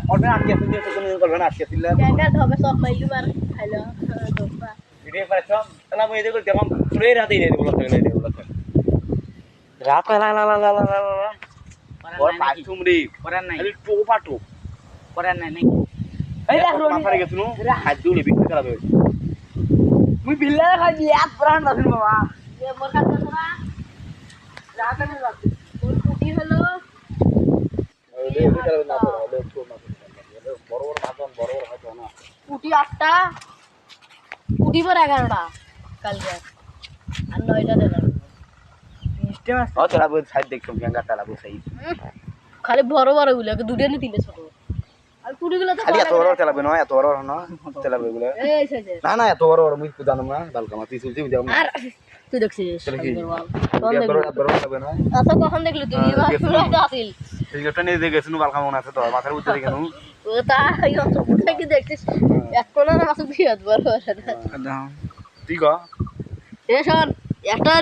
করবে আটকে তুই তো কোনো করবে না আটকে দিলে ক্যাঙ্গা ধবে সব মাইলু মার খাইলো দোপা ভিডিও পাইছো তাহলে আমি এদিকে কেমন পুরো রাতে এই বলা থাকে এই বলা থাকে রাত লা লা লা লা লা লা ওর পাইছুম রে করার নাই খালি টোপা টোপ করার নাই নাকি এই দেখ মাথারে গেছুন খাদ্য লে বিক্রি করা হবে মুই বিল্লা খাই দি এক প্রাণ বাসুন বাবা এ মোর কাছে না রাতে না রাতে মোর কুটি হলো ওলে ওলে করা না পড়া ওলে ছোট না বড় বড় মাজন বড় বড় হয় না কুটি 8টা কুটি পর 11টা কালকে আর 9টা দিলাম মিষ্টি মাছ ও তোরা বল সাইড দেখছম গঙ্গা তালা বসাই খালি বড় বড় গুলো দুটো নি তিনটে ছোট আর কুড়িগুলো তো খালি এত বড় তেলাবে না এত বড় না তেলাবে গুলো এই সাইজে না না এত বড় মুই তো জানো না বালকামা তুই চলছি যাও না আর তুই দেখছিস তাহলে কি? কোন এত বড় দেখলি এত বড় তেলাবে না আচ্ছা কখন দেখলি তুই মাছ আসিল এই একটা নিয়ে দেখেছিনু বালকামা মনে আছে তো মাথার উঠে কেন ও তা কি দেখছিস এক কোনা মাছ বিয়াত বড় তুই গো এ শোন একটা